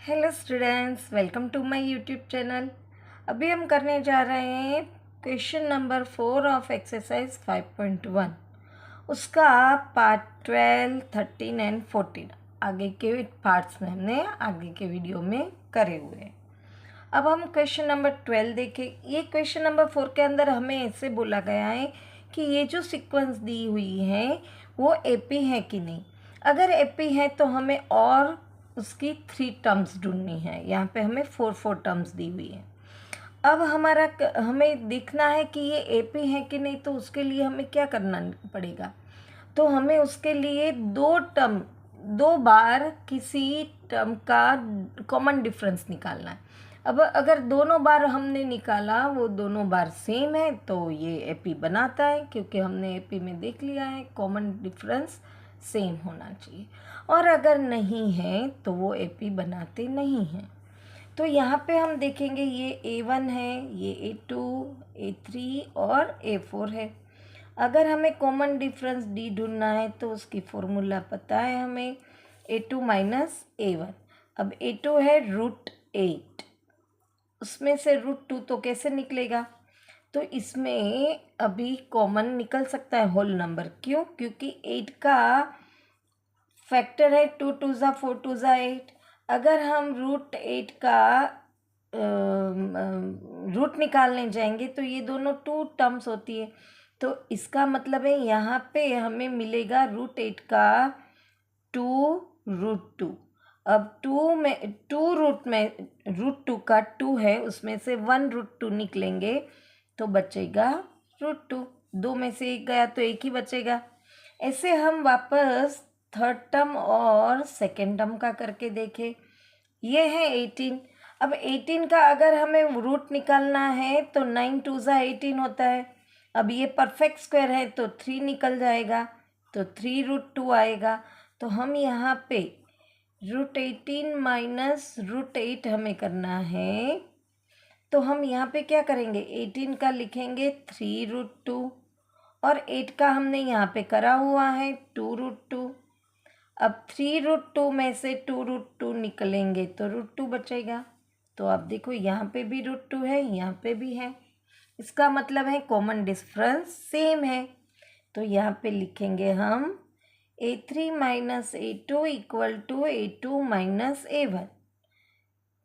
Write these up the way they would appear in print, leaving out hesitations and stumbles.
Hello students, welcome to my YouTube channel. अभी हम करने जा रहे हैं क्वेश्चन नंबर 4 ऑफ एक्सरसाइज 5.1। उसका पार्ट 12, 13 एंड 14 आगे के पार्ट्स में हमने आगे के वीडियो में करे हुए हैं। अब हम क्वेश्चन नंबर 12 देखें। ये क्वेश्चन नंबर 4 के अंदर हमें ऐसे बोला गया है कि ये जो सीक्वेंस दी हुई है वो एपी है कि नहीं। अगर एपी है तो हमें और उसकी 3 टर्म्स ढूंढनी है। यहाँ पे हमें 4 टर्म्स दी हुई है। अब हमें देखना है कि ये एपी है कि नहीं, तो उसके लिए हमें क्या करना पड़ेगा। तो हमें उसके लिए दो बार किसी टर्म का कॉमन डिफरेंस निकालना है। अब अगर दोनों बार हमने निकाला वो दोनों बार सेम है तो ये एपी बनाता है, क्योंकि हमने एपी में देख लिया है कॉमन डिफरेंस सेम होना चाहिए। और अगर नहीं है तो वो एपी बनाते नहीं हैं। तो यहाँ पे हम देखेंगे ये A1 है, ये A2, A3 और A4 है। अगर हमें कॉमन डिफरेंस डी ढूंढना है तो उसकी फॉर्मूला पता है हमें, A2 माइनस A1। अब A2 है √8, उसमें से √2 तो कैसे निकलेगा। तो इसमें अभी कॉमन निकल सकता है होल नंबर। क्यों? क्योंकि 8 का फैक्टर है 2 2 ज़ा 4 2 ज़ा 8। अगर हम √8 का रूट निकालने जाएंगे तो ये दोनों 2 टर्म्स होती है। तो इसका मतलब है यहाँ पे हमें मिलेगा √8 का 2 √2। अब 2 का 2 है, उसमें से 1 √2 निकलेंगे तो बचेगा √2। 2 में से 1 गया तो 1 ही बचेगा। ऐसे हम वापस थर्ड टर्म और सेकेंड टर्म का करके देखें। ये है 18। अब 18 का अगर हमें रूट निकालना है तो 9 2 ज़ा 18 होता है। अब ये परफेक्ट स्क्वायर है तो 3 निकल जाएगा, तो 3 √2 आएगा। तो हम यहाँ पे √18 माइनस √8 हमें करना है। तो हम यहाँ पे क्या करेंगे, 18 का लिखेंगे 3 √2 और 8 का हमने यहाँ पे करा हुआ है 2 √2। अब 3 √2 में से 2 √2 निकलेंगे तो √2 बचेगा। तो अब देखो यहाँ पे भी √2 है, यहाँ पे भी है। इसका मतलब है कॉमन डिफरेंस सेम है। तो यहाँ पे लिखेंगे हम A3 minus A2 equal to A2 minus A1।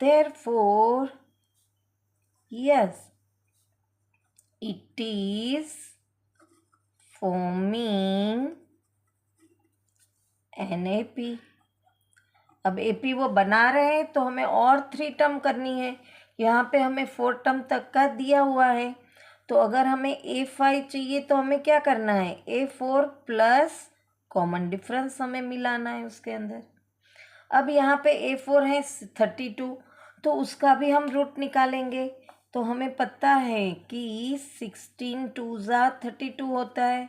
Therefore, yes, it is forming an AP। अब AP वो बना रहे हैं तो हमें और 3 टर्म करनी है। यहाँ पे हमें 4 टर्म तक का दिया हुआ है। तो अगर हमें A5 चाहिए तो हमें क्या करना है, A4 प्लस कॉमन डिफरेंस हमें मिलाना है उसके अंदर। अब यहाँ पे A4 है 32, तो उसका भी हम रूट निकालेंगे। तो हमें पता है कि 16 2 ज़ा 32 होता है।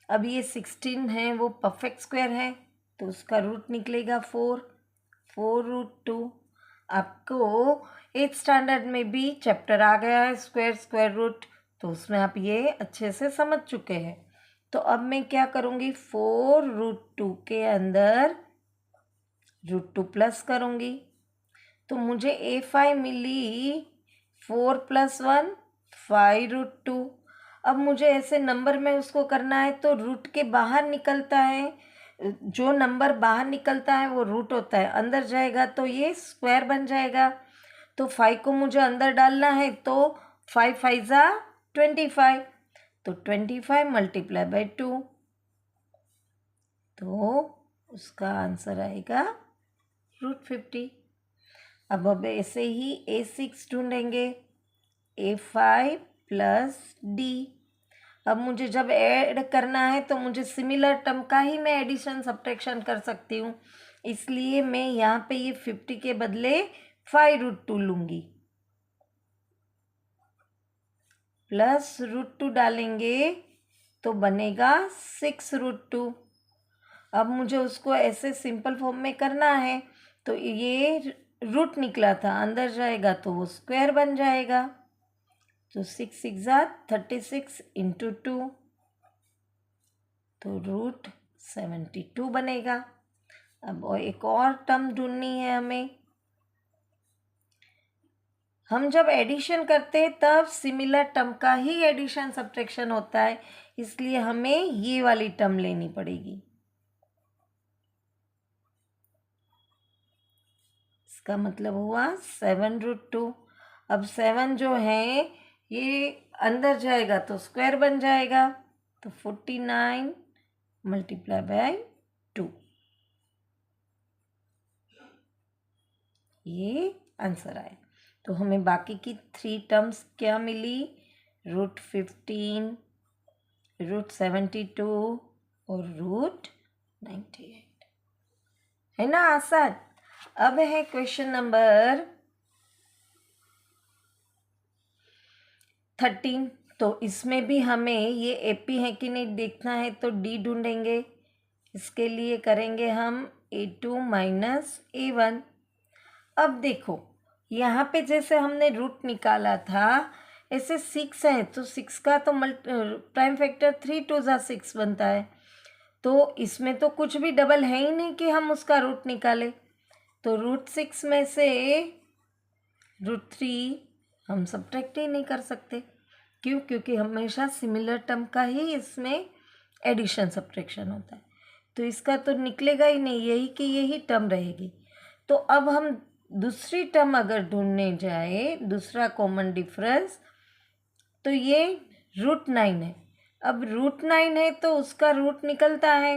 अब ये 16 है वो परफेक्ट स्क्वायर है तो उसका रूट निकलेगा 4 √2। आपको 8th स्टैंडर्ड में भी चैप्टर आ गया है स्क्वायर रूट, तो उसमें आप ये अच्छे से समझ चुके हैं। तो अब मैं क्या करूँगी, 4 √2 के अंदर √2 प्लस करूँगी। तो मुझे A5 मिली 4 + 1 5 √2। अब मुझे ऐसे नंबर में उसको करना है तो रूट के बाहर निकलता है, जो नंबर बाहर निकलता है वो रूट होता है, अंदर जाएगा तो ये स्क्वायर बन जाएगा। तो 5 को मुझे अंदर डालना है तो 5 5 ज़ा 25, तो 25 × 2, तो उसका आंसर आएगा √50। अब ऐसे ही A6 ढूंढेंगे, A5 प्लस D। अब मुझे जब ऐड करना है तो मुझे सिमिलर टर्म का ही मैं एडिशन सब्ट्रैक्शन कर सकती हूँ, इसलिए मैं यहाँ पे ये 50 के बदले 5 √2 लूँगी, प्लस √2 डालेंगे तो बनेगा 6 √2। अब मुझे उसको ऐसे सिंपल फॉर्म में करना है तो ये रूट निकला था, अंदर जाएगा तो वो स्क्वायर बन जाएगा। तो 6 6 ज़ा 36 × 2, तो √72 बनेगा। अब एक और टर्म ढूंढनी है हमें, हम जब एडिशन करते हैं तब सिमिलर टर्म का ही एडिशन सब्ट्रैक्शन होता है, इसलिए हमें ये वाली टर्म लेनी पड़ेगी। इसका मतलब हुआ 7√2। अब 7 जो है ये अंदर जाएगा तो स्क्वायर बन जाएगा, तो 49 मल्टीप्लाई बाय 2, ये आंसर आया। तो हमें बाकी की 3 टर्म्स क्या मिली, √15, √72 और √98, है ना आसान। अब है क्वेश्चन नंबर 13। तो इसमें भी हमें ये एपी है कि नहीं देखना है, तो डी ढूंढेंगे। इसके लिए करेंगे हम A2 माइनस A1। अब देखो यहाँ पे जैसे हमने रूट निकाला था, ऐसे 6 है तो 6 का तो प्राइम फैक्टर 3 2 ज़ा 6 बनता है। तो इसमें तो कुछ भी डबल है ही नहीं कि हम उसका रूट निकालें। तो √6 में से √3 हम सब्ट्रैक्ट ही नहीं कर सकते। क्यों? क्योंकि हमेशा सिमिलर टर्म का ही इसमें एडिशन सब्ट्रैक्शन होता है, तो इसका तो निकलेगा ही नहीं, यही कि यही टर्म रहेगी। तो अब हम दूसरी टर्म अगर ढूंढने जाए, दूसरा कॉमन डिफरेंस, तो ये √9 है। अब √9 है तो उसका रूट निकलता है,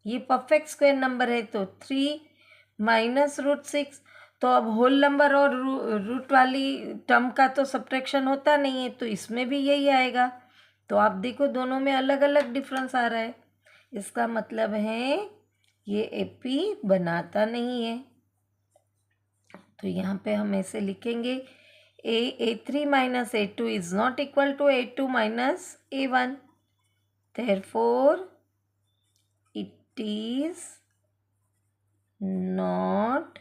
ये परफेक्ट स्क्वायर नंबर है, तो 3 माइनस √6। तो अब होल नंबर और रूट वाली टर्म का तो सब्ट्रैक्शन होता नहीं है, तो इसमें भी यही आएगा। तो आप देखो दोनों में अलग अलग डिफरेंस आ रहा है, इसका मतलब है ये एपी बनाता नहीं है। तो यहाँ पे हम ऐसे लिखेंगे A3 minus A2 is not equal to A2 minus A1, therefore it is not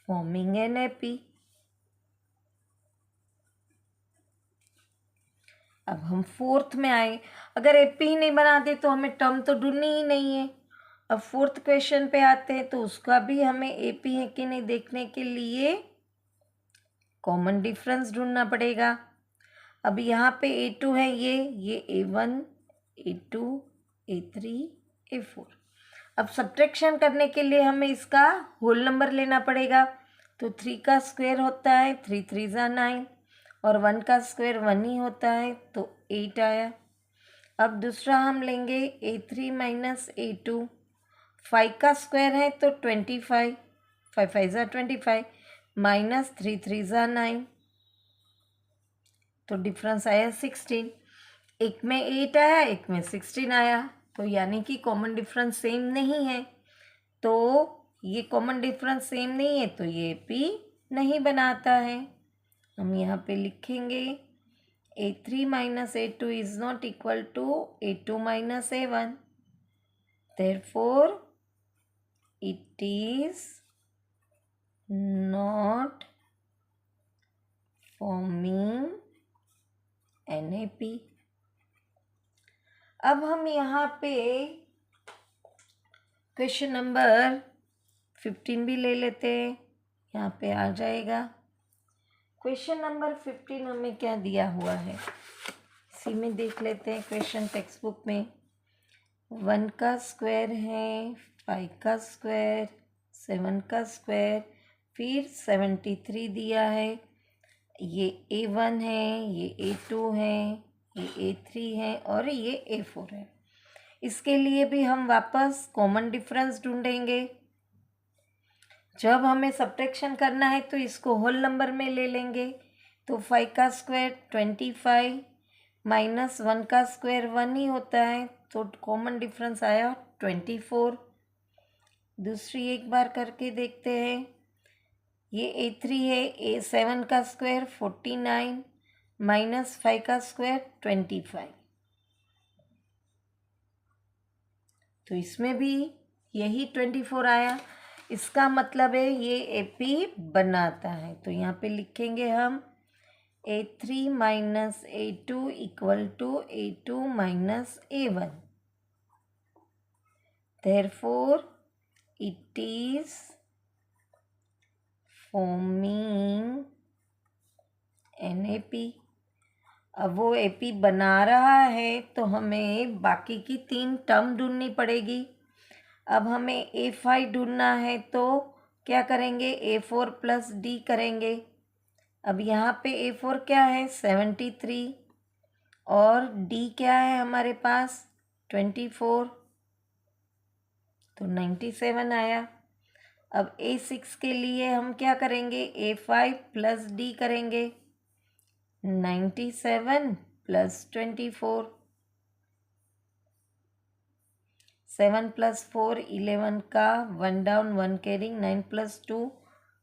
forming an AP। अब हम फोर्थ में आए, अगर एपी ही नहीं बनाते तो हमें टर्म तो ढूंढनी ही नहीं है। अब फोर्थ क्वेश्चन पे आते हैं, तो उसका भी हमें एपी है कि नहीं देखने के लिए कॉमन डिफरेंस ढूंढना पड़ेगा। अब यहाँ पे A2 है, ये A1, A2, A3, A4। अब सब्ट्रैक्शन करने के लिए हमें इसका होल नंबर लेना पड़ेगा। तो 3 का स्क्वायर होता है 3 3 ज़ा 9, और 1 का स्क्वायर 1 ही होता है, तो 8 आया। अब दूसरा हम लेंगे A3 माइनस A2, 5 का स्क्वायर है तो 25, 5 5 ज़ा 25, माइनस 3 3 ज़ा 9, तो डिफरेंस आया 16। एक में 8 आया, एक में 16 आया, तो यानी कि कॉमन डिफरेंस सेम नहीं है। तो ये कॉमन डिफरेंस सेम नहीं है, तो ये पी नहीं बनाता है। हम यहाँ पे लिखेंगे A3 minus A2 is not equal to A2 minus A1, therefore it is not forming NAP। अब हम यहाँ पे क्वेश्चन नंबर 15 भी ले लेते हैं, यहाँ पे आ जाएगा। क्वेश्चन नंबर 15 हमें क्या दिया हुआ है, इसी में देख लेते हैं। क्वेश्चन टेक्स्ट बुक में 1 का स्क्वायर है, 5 का स्क्वायर, 7 का स्क्वायर, फिर 73 दिया है। ये A1 है, ये A2 है, ये A3 है और ये A4 है। इसके लिए भी हम वापस कॉमन डिफरेंस ढूंढेंगे। जब हमें सब्ट्रैक्शन करना है तो इसको होल नंबर में ले लेंगे। तो 5 का स्क्वायर 25, माइनस 1 का स्क्वायर 1 ही होता है, तो कॉमन डिफरेंस आया 24। दूसरी एक बार करके देखते हैं। ये A3 है, A7 का स्क्वायर 49, माइनस 5 का स्क्वायर 25, तो इसमें भी यही 24 आया। इसका मतलब है ये एपी बनाता है। तो यहाँ पे लिखेंगे हम A3 minus A2 equal to A2 minus A1, therefore it is forming NaP। अब वो AP बना रहा है तो हमें बाकी की 3 टर्म ढूंढनी पड़ेगी। अब हमें A5 ढूंढना है तो क्या करेंगे, A4 प्लस D करेंगे। अब यहाँ पे A4 क्या है 73 और D क्या है हमारे पास 24, तो 97 आया। अब A6 के लिए हम क्या करेंगे, A5 प्लस D करेंगे, 97 प्लस 24, 7 प्लस 4 11 का 1 डाउन 1 कैरिंग, 9 प्लस 2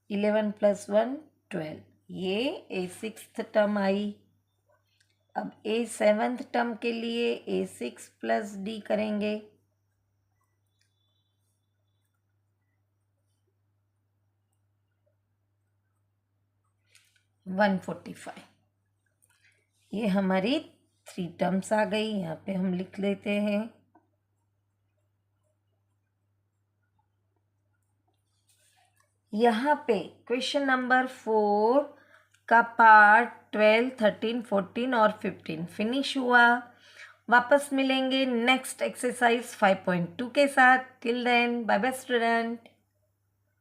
11 प्लस 1 12, ये A6th टर्म आई। अब A7th टर्म के लिए A6 प्लस D करेंगे, 145। ये हमारी 3 टर्म्स आ गई। यहाँ पे हम लिख लेते हैं। यहाँ पे क्वेश्चन नंबर 4 का पार्ट 12, 13, 14 और 15 फिनिश हुआ। वापस मिलेंगे नेक्स्ट एक्सरसाइज 5.2 के साथ। Till then bye bye student.